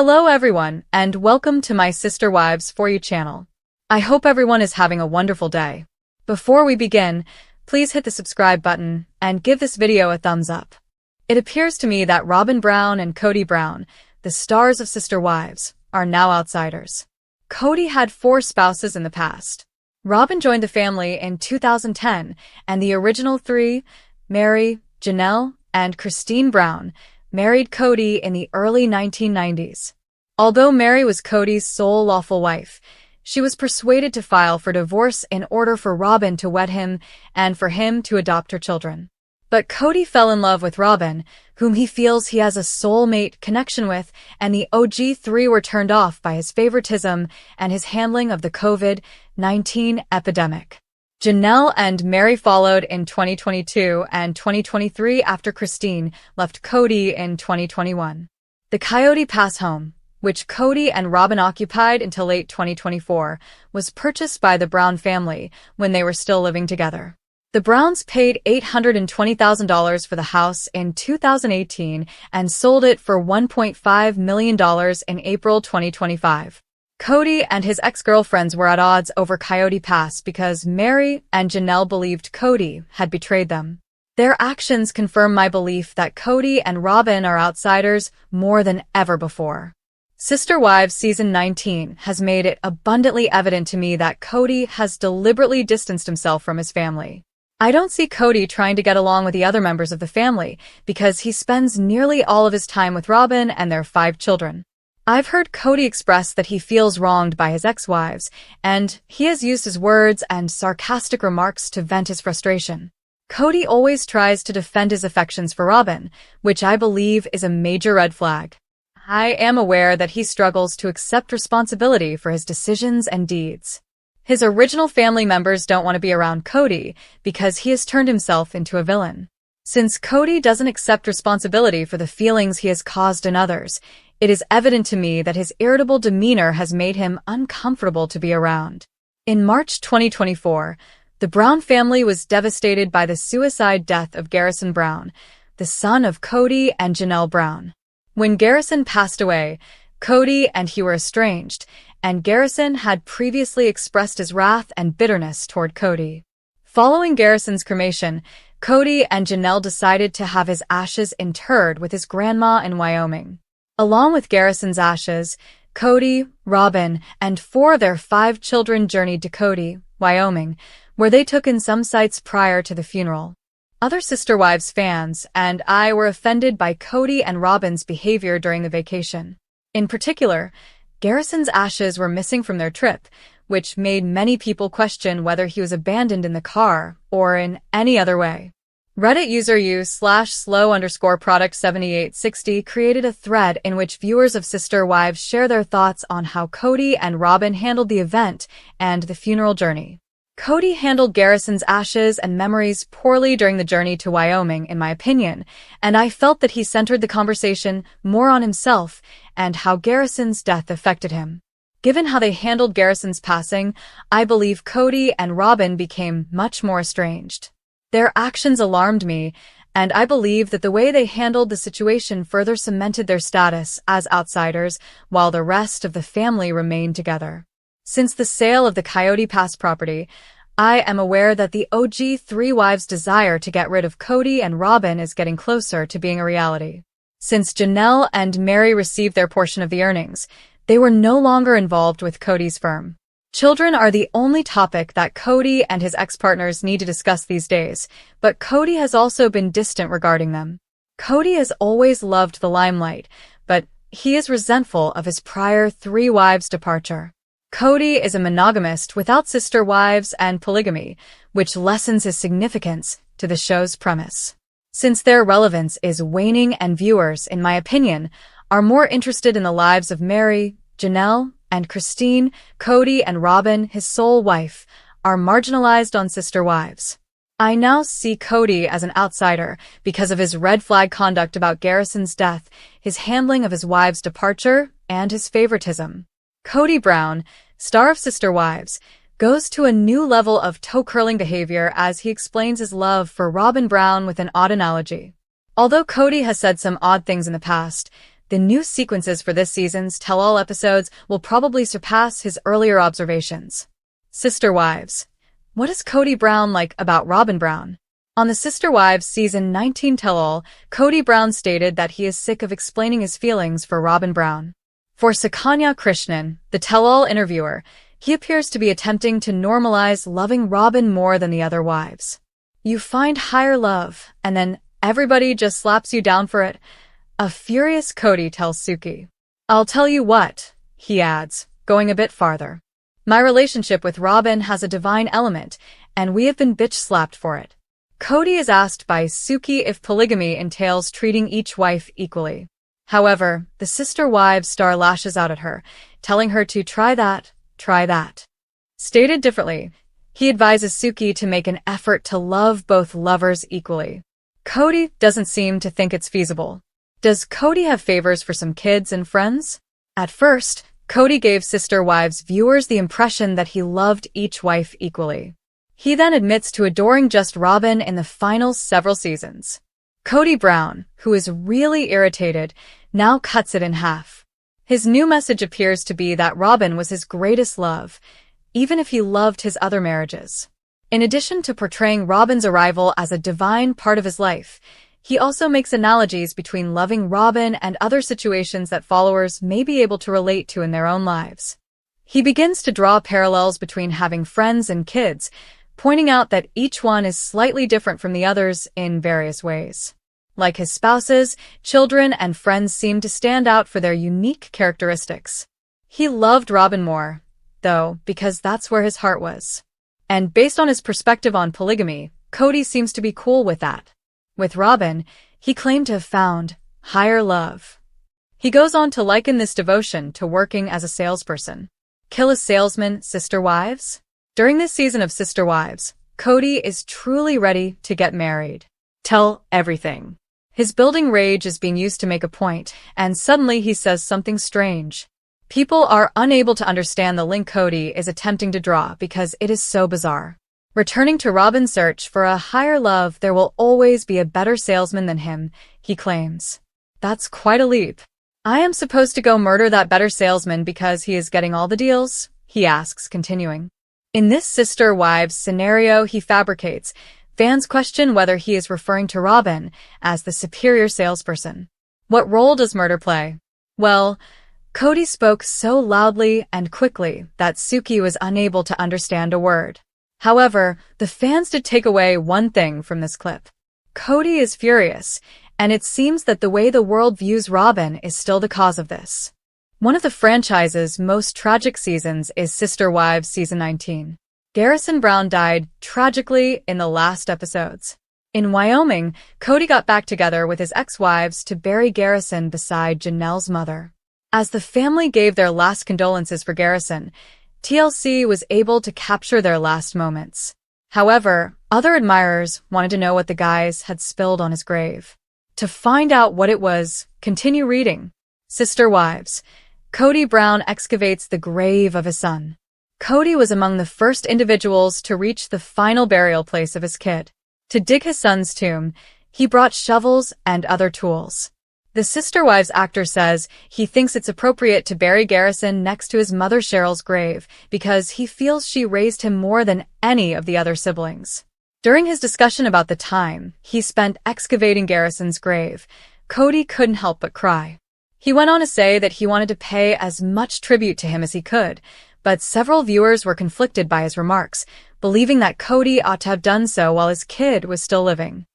Hello everyone, and welcome to my Sister Wives For You channel. I hope everyone is having a wonderful day. Before we begin, please hit the subscribe button and give this video a thumbs up. It appears to me that Robyn Brown and Kody Brown, the stars of Sister Wives, are now outsiders. Kody had 4 spouses in the past. Robyn joined the family in 2010, and the original 3, Meri, Janelle, and Christine Brown, married Kody in the early 1990s. Although Meri was Kody's sole lawful wife, she was persuaded to file for divorce in order for Robyn to wed him and for him to adopt her children. But Kody fell in love with Robyn, whom he feels he has a soulmate connection with, and the OG3 were turned off by his favoritism and his handling of the COVID-19 epidemic. Janelle and Meri followed in 2022 and 2023 after Christine left Kody in 2021. The Coyote Pass home, which Kody and Robyn occupied until late 2024, was purchased by the Brown family when they were still living together. The Browns paid $820,000 for the house in 2018 and sold it for $1.5 million in April 2025. Kody and his ex-girlfriends were at odds over Coyote Pass because Meri and Janelle believed Kody had betrayed them. Their actions confirm my belief that Kody and Robyn are outsiders more than ever before. Sister Wives Season 19 has made it abundantly evident to me that Kody has deliberately distanced himself from his family. I don't see Kody trying to get along with the other members of the family because he spends nearly all of his time with Robyn and their 5 children. I've heard Kody express that he feels wronged by his ex-wives, and he has used his words and sarcastic remarks to vent his frustration. Kody always tries to defend his affections for Robyn, which I believe is a major red flag. I am aware that he struggles to accept responsibility for his decisions and deeds. His original family members don't want to be around Kody because he has turned himself into a villain. Since Kody doesn't accept responsibility for the feelings he has caused in others, it is evident to me that his irritable demeanor has made him uncomfortable to be around. In March 2024, the Brown family was devastated by the suicide death of Garrison Brown, the son of Kody and Janelle Brown. When Garrison passed away, Kody and he were estranged, and Garrison had previously expressed his wrath and bitterness toward Kody. Following Garrison's cremation, Kody and Janelle decided to have his ashes interred with his grandma in Wyoming. Along with Garrison's ashes, Kody, Robyn, and 4 of their 5 children journeyed to Kody, Wyoming, where they took in some sights prior to the funeral. Other Sister Wives fans and I were offended by Kody and Robyn's behavior during the vacation. In particular, Garrison's ashes were missing from their trip, which made many people question whether he was abandoned in the car or in any other way. Reddit user u/slow_product7860 created a thread in which viewers of Sister Wives share their thoughts on how Kody and Robyn handled the event and the funeral journey. Kody handled Garrison's ashes and memories poorly during the journey to Wyoming, in my opinion, and I felt that he centered the conversation more on himself and how Garrison's death affected him. Given how they handled Garrison's passing, I believe Kody and Robyn became much more estranged. Their actions alarmed me, and I believe that the way they handled the situation further cemented their status as outsiders while the rest of the family remained together. Since the sale of the Coyote Pass property, I am aware that the OG3 wives' desire to get rid of Kody and Robyn is getting closer to being a reality. Since Janelle and Meri received their portion of the earnings, they were no longer involved with Kody's firm. Children are the only topic that Kody and his ex-partners need to discuss these days, but Kody has also been distant regarding them. Kody has always loved the limelight, but he is resentful of his prior 3 wives' departure. Kody is a monogamist without sister wives and polygamy, which lessens his significance to the show's premise. Since their relevance is waning and viewers, in my opinion, are more interested in the lives of Meri, Janelle, and Christine, Kody and Robyn, his sole wife, are marginalized on Sister Wives. I now see Kody as an outsider because of his red flag conduct about Garrison's death, his handling of his wife's departure, and his favoritism. Kody Brown, star of Sister Wives, goes to a new level of toe-curling behavior as he explains his love for Robyn Brown with an odd analogy. Although Kody has said some odd things in the past, The new sequences for this season's tell-all episodes will probably surpass his earlier observations. Sister Wives. What is Kody Brown like about Robyn Brown? On the Sister Wives Season 19 tell-all, Kody Brown stated that he is sick of explaining his feelings for Robyn Brown. For Sakanya Krishnan, the tell-all interviewer, he appears to be attempting to normalize loving Robyn more than the other wives. You find higher love, and then everybody just slaps you down for it. A furious Kody tells Suki. I'll tell you what, he adds, going a bit farther. My relationship with Robyn has a divine element, and we have been bitch-slapped for it. Kody is asked by Suki if polygamy entails treating each wife equally. However, the Sister Wives star lashes out at her, telling her to try that. Stated differently, he advises Suki to make an effort to love both lovers equally. Kody doesn't seem to think it's feasible. Does Kody have favors for some kids and friends? At first, Kody gave Sister Wives viewers the impression that he loved each wife equally. He then admits to adoring just Robyn in the final several seasons. Kody Brown, who is really irritated, now cuts it in half. His new message appears to be that Robyn was his greatest love, even if he loved his other marriages. In addition to portraying Robyn's arrival as a divine part of his life, he also makes analogies between loving Robyn and other situations that followers may be able to relate to in their own lives. He begins to draw parallels between having friends and kids, pointing out that each one is slightly different from the others in various ways. Like his spouses, children and friends seem to stand out for their unique characteristics. He loved Robyn more, though, because that's where his heart was. And based on his perspective on polygamy, Kody seems to be cool with that. With Robyn, he claimed to have found higher love. He goes on to liken this devotion to working as a salesperson. Kill a salesman, Sister Wives? During this season of Sister Wives, Kody is truly ready to get married. Tell everything. His building rage is being used to make a point, and suddenly he says something strange. People are unable to understand the link Kody is attempting to draw because it is so bizarre. Returning to Robyn's search for a higher love, there will always be a better salesman than him, he claims. That's quite a leap. I am supposed to go murder that better salesman because he is getting all the deals? He asks, continuing. In this Sister Wives scenario he fabricates, fans question whether he is referring to Robyn as the superior salesperson. What role does murder play? Well, Kody spoke so loudly and quickly that Suki was unable to understand a word. However, the fans did take away one thing from this clip. Kody is furious, and it seems that the way the world views Robyn is still the cause of this. One of the franchise's most tragic seasons is Sister Wives Season 19. Garrison Brown died tragically in the last episodes. In Wyoming, Kody got back together with his ex-wives to bury Garrison beside Janelle's mother. As the family gave their last condolences for Garrison, TLC was able to capture their last moments. However, other admirers wanted to know what the guys had spilled on his grave. To find out what it was, continue reading. Sister Wives. Kody Brown excavates the grave of his son. Kody was among the first individuals to reach the final burial place of his kid. To dig his son's tomb, he brought shovels and other tools. The Sister Wives actor says he thinks it's appropriate to bury Garrison next to his mother Cheryl's grave because he feels she raised him more than any of the other siblings. During his discussion about the time he spent excavating Garrison's grave, Kody couldn't help but cry. He went on to say that he wanted to pay as much tribute to him as he could, but several viewers were conflicted by his remarks, believing that Kody ought to have done so while his kid was still living.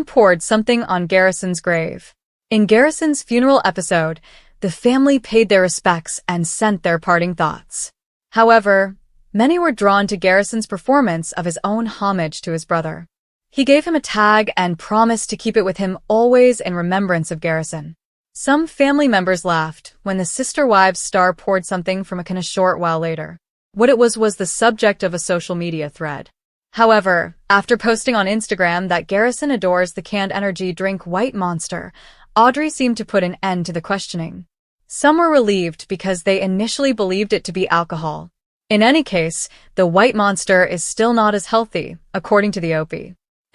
Poured something on Garrison's grave. In Garrison's funeral episode, the family paid their respects and sent their parting thoughts. However, many were drawn to Garrison's performance of his own homage to his brother. He gave him a tag and promised to keep it with him always in remembrance of Garrison. Some family members laughed when the Sister Wives star poured something from a short while later. What it was the subject of a social media thread. However, after posting on Instagram that Garrison adores the canned energy drink White Monster, Audrey seemed to put an end to the questioning. Some were relieved because they initially believed it to be alcohol. In any case, the White Monster is still not as healthy, according to the OP.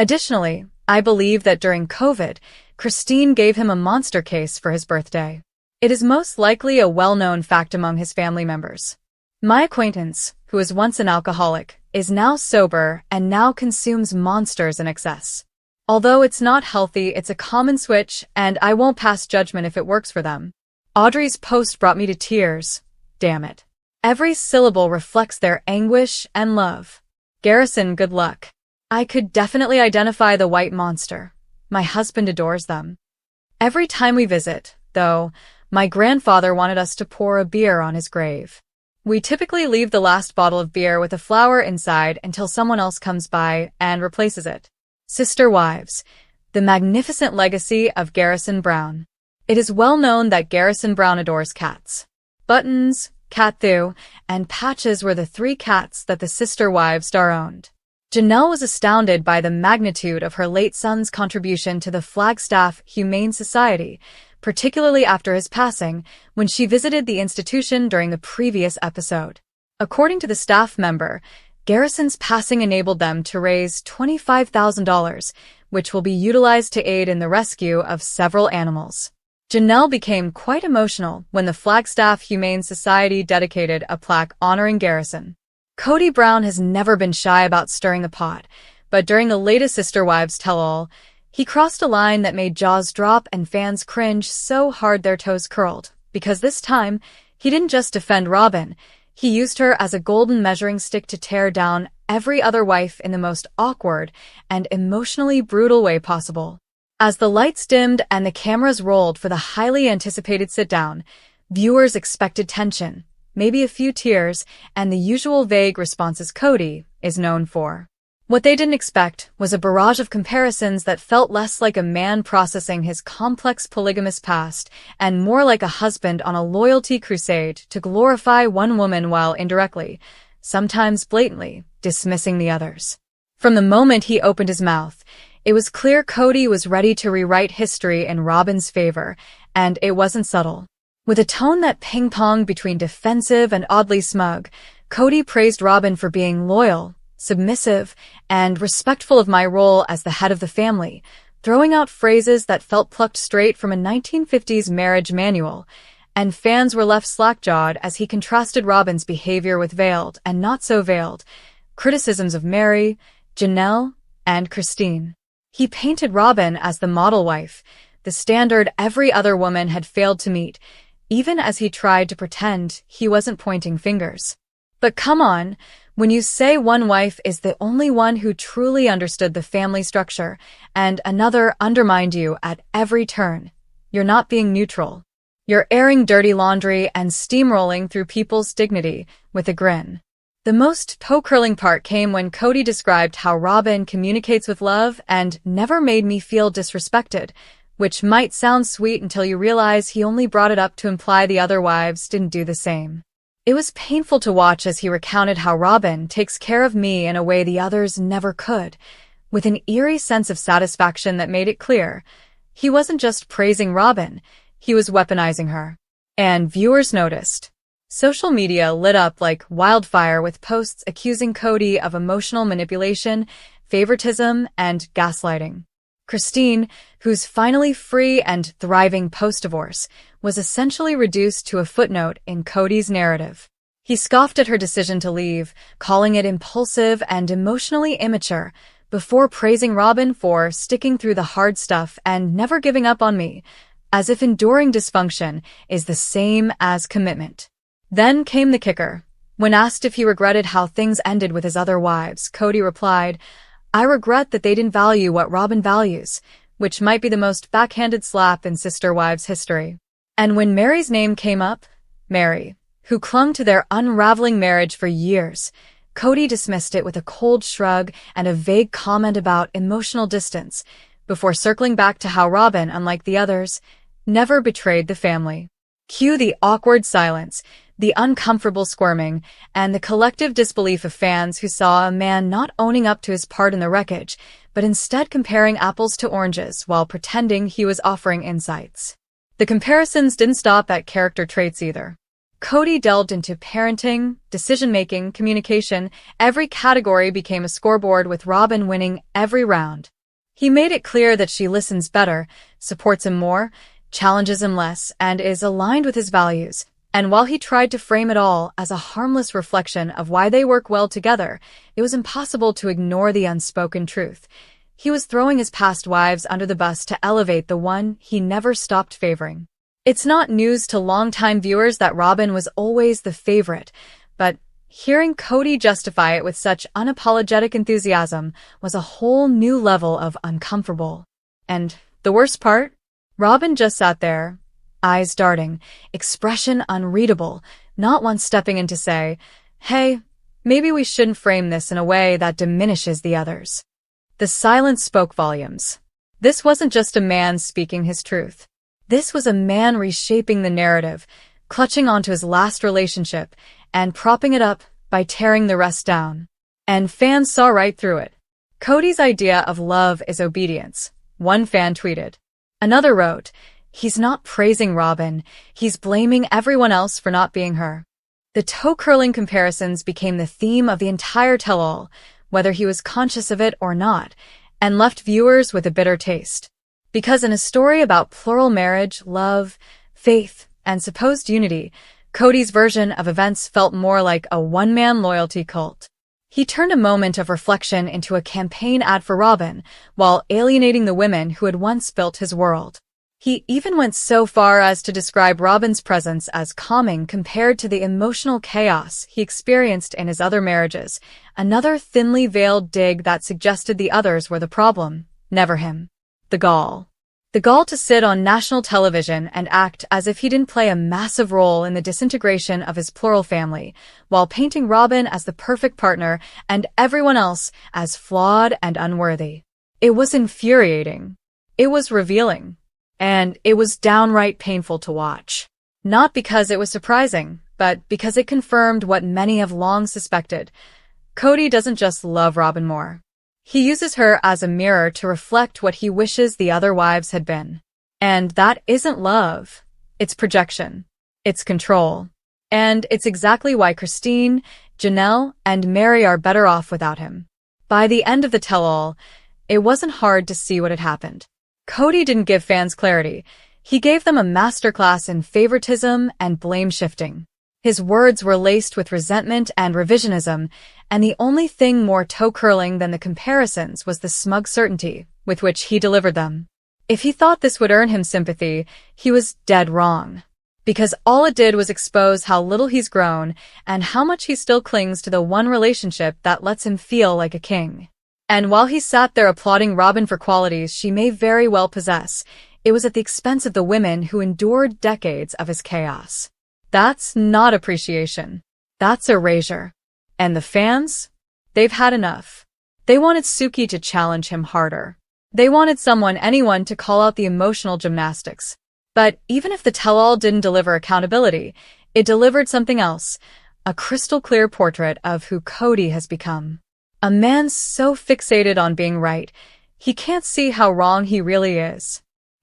Additionally, I believe that during COVID, Christine gave him a monster case for his birthday. It is most likely a well-known fact among his family members. My acquaintance, who was once an alcoholic, is now sober and now consumes monsters in excess. Although it's not healthy, it's a common switch, and I won't pass judgment if it works for them. Audrey's post brought me to tears. Damn it. Every syllable reflects their anguish and love. Garrison, good luck. I could definitely identify the white monster. My husband adores them. Every time we visit, though, my grandfather wanted us to pour a beer on his grave. We typically leave the last bottle of beer with a flower inside until someone else comes by and replaces it. Sister Wives, the magnificent legacy of Garrison Brown. It is well known that Garrison Brown adores cats. Buttons, Cathu, and Patches were the three cats that the Sister Wives star owned. Janelle was astounded by the magnitude of her late son's contribution to the Flagstaff Humane Society, particularly after his passing, when she visited the institution during the previous episode. According to the staff member, Garrison's passing enabled them to raise $25,000, which will be utilized to aid in the rescue of several animals. Janelle became quite emotional when the Flagstaff Humane Society dedicated a plaque honoring Garrison. Kody Brown has never been shy about stirring the pot, but during the latest Sister Wives tell-all, he crossed a line that made jaws drop and fans cringe so hard their toes curled, because this time, he didn't just defend Robyn, he used her as a golden measuring stick to tear down every other wife in the most awkward and emotionally brutal way possible. As the lights dimmed and the cameras rolled for the highly anticipated sit-down, viewers expected tension, maybe a few tears, and the usual vague responses Kody is known for. What they didn't expect was a barrage of comparisons that felt less like a man processing his complex polygamous past and more like a husband on a loyalty crusade to glorify one woman while indirectly, sometimes blatantly, dismissing the others. From the moment he opened his mouth, it was clear Kody was ready to rewrite history in Robyn's favor, and it wasn't subtle. With a tone that ping-ponged between defensive and oddly smug, Kody praised Robyn for being loyal, submissive, and respectful of my role as the head of the family, throwing out phrases that felt plucked straight from a 1950s marriage manual, and fans were left slack-jawed as he contrasted Robyn's behavior with veiled and not so veiled criticisms of Meri, Janelle, and Christine. He painted Robyn as the model wife, the standard every other woman had failed to meet, even as he tried to pretend he wasn't pointing fingers. But come on, when you say one wife is the only one who truly understood the family structure, and another undermined you at every turn, you're not being neutral. You're airing dirty laundry and steamrolling through people's dignity with a grin. The most toe-curling part came when Kody described how Robyn communicates with love and never made me feel disrespected, which might sound sweet until you realize he only brought it up to imply the other wives didn't do the same. It was painful to watch as he recounted how Robyn takes care of me in a way the others never could, with an eerie sense of satisfaction that made it clear he wasn't just praising Robyn, he was weaponizing her. And viewers noticed. Social media lit up like wildfire with posts accusing Kody of emotional manipulation, favoritism, and gaslighting. Christine, who's finally free and thriving post-divorce, was essentially reduced to a footnote in Kody's narrative. He scoffed at her decision to leave, calling it impulsive and emotionally immature, before praising Robyn for sticking through the hard stuff and never giving up on me, as if enduring dysfunction is the same as commitment. Then came the kicker. When asked if he regretted how things ended with his other wives, Kody replied, "I regret that they didn't value what Robyn values," which might be the most backhanded slap in Sister Wives history. And when Meri's name came up, Meri, who clung to their unraveling marriage for years, Kody dismissed it with a cold shrug and a vague comment about emotional distance, before circling back to how Robyn, unlike the others, never betrayed the family. Cue the awkward silence, the uncomfortable squirming, and the collective disbelief of fans who saw a man not owning up to his part in the wreckage, but instead comparing apples to oranges while pretending he was offering insights. The comparisons didn't stop at character traits either. Kody delved into parenting, decision-making, communication. Every category became a scoreboard with Robyn winning every round. He made it clear that she listens better, supports him more, challenges him less, and is aligned with his values. And while he tried to frame it all as a harmless reflection of why they work well together, it was impossible to ignore the unspoken truth. He was throwing his past wives under the bus to elevate the one he never stopped favoring. It's not news to longtime viewers that Robyn was always the favorite, but hearing Kody justify it with such unapologetic enthusiasm was a whole new level of uncomfortable. And the worst part? Robyn just sat there, eyes darting, expression unreadable, not once stepping in to say, "Hey, maybe we shouldn't frame this in a way that diminishes the others." The silence spoke volumes. This wasn't just a man speaking his truth. This was a man reshaping the narrative, clutching onto his last relationship, and propping it up by tearing the rest down. And fans saw right through it. Kody's idea of love is obedience, one fan tweeted. Another wrote, "He's not praising Robyn, he's blaming everyone else for not being her." The toe-curling comparisons became the theme of the entire tell-all, whether he was conscious of it or not, and left viewers with a bitter taste. Because in a story about plural marriage, love, faith, and supposed unity, Kody's version of events felt more like a one-man loyalty cult. He turned a moment of reflection into a campaign ad for Robyn, while alienating the women who had once built his world. He even went so far as to describe Robyn's presence as calming compared to the emotional chaos he experienced in his other marriages, another thinly veiled dig that suggested the others were the problem, never him. The gall. The gall to sit on national television and act as if he didn't play a massive role in the disintegration of his plural family, while painting Robyn as the perfect partner and everyone else as flawed and unworthy. It was infuriating. It was revealing. And it was downright painful to watch. Not because it was surprising, but because it confirmed what many have long suspected. Kody doesn't just love Robyn more. He uses her as a mirror to reflect what he wishes the other wives had been. And that isn't love. It's projection. It's control. And it's exactly why Christine, Janelle, and Meri are better off without him. By the end of the tell-all, it wasn't hard to see what had happened. Kody didn't give fans clarity. He gave them a masterclass in favoritism and blame-shifting. His words were laced with resentment and revisionism, and the only thing more toe-curling than the comparisons was the smug certainty with which he delivered them. If he thought this would earn him sympathy, he was dead wrong. Because all it did was expose how little he's grown and how much he still clings to the one relationship that lets him feel like a king. And while he sat there applauding Robyn for qualities she may very well possess, it was at the expense of the women who endured decades of his chaos. That's not appreciation. That's erasure. And the fans? They've had enough. They wanted Suki to challenge him harder. They wanted anyone to call out the emotional gymnastics. But even if the tell-all didn't deliver accountability, it delivered something else, a crystal-clear portrait of who Kody has become. A man so fixated on being right, he can't see how wrong he really is.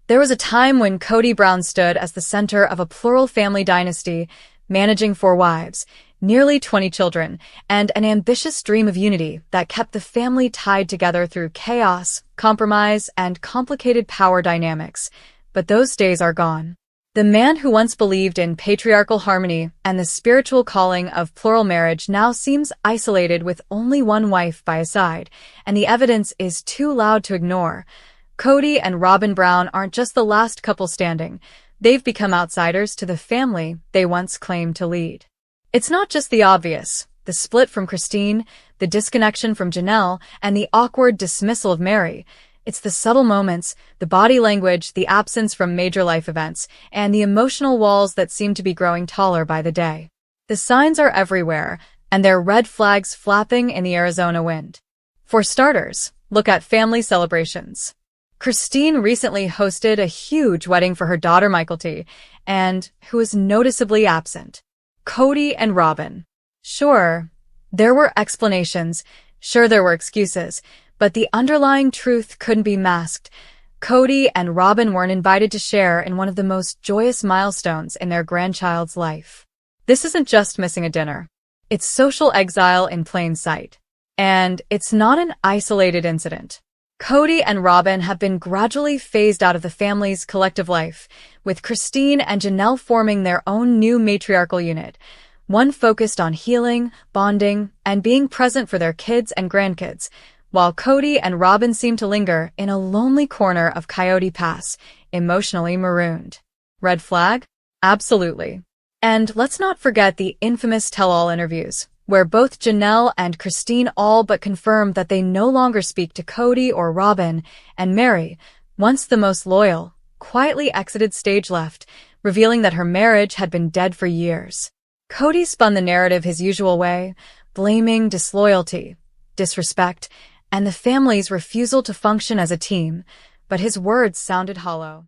There was a time when Kody Brown stood as the center of a plural family dynasty, managing 4 wives, nearly 20 children, and an ambitious dream of unity that kept the family tied together through chaos, compromise, and complicated power dynamics. But those days are gone. The man who once believed in patriarchal harmony and the spiritual calling of plural marriage now seems isolated with only one wife by his side, and the evidence is too loud to ignore. Kody and Robyn Brown aren't just the last couple standing. They've become outsiders to the family they once claimed to lead. It's not just the obvious, the split from Christine, the disconnection from Janelle, and the awkward dismissal of Meri. It's the subtle moments, the body language, the absence from major life events, and the emotional walls that seem to be growing taller by the day. The signs are everywhere, and they're red flags flapping in the Arizona wind. For starters, look at family celebrations. Christine recently hosted a huge wedding for her daughter Michaelty, and who was noticeably absent. Kody and Robyn. Sure, there were explanations, sure there were excuses, but the underlying truth couldn't be masked. Kody and Robyn weren't invited to share in one of the most joyous milestones in their grandchild's life. This isn't just missing a dinner. It's social exile in plain sight. And it's not an isolated incident. Kody and Robyn have been gradually phased out of the family's collective life, with Christine and Janelle forming their own new matriarchal unit, one focused on healing, bonding, and being present for their kids and grandkids, while Kody and Robyn seem to linger in a lonely corner of Coyote Pass, emotionally marooned. Red flag? Absolutely. And let's not forget the infamous tell-all interviews, where both Janelle and Christine all but confirmed that they no longer speak to Kody or Robyn, and Meri, once the most loyal, quietly exited stage left, revealing that her marriage had been dead for years. Kody spun the narrative his usual way, blaming disloyalty, disrespect, and the family's refusal to function as a team, but his words sounded hollow.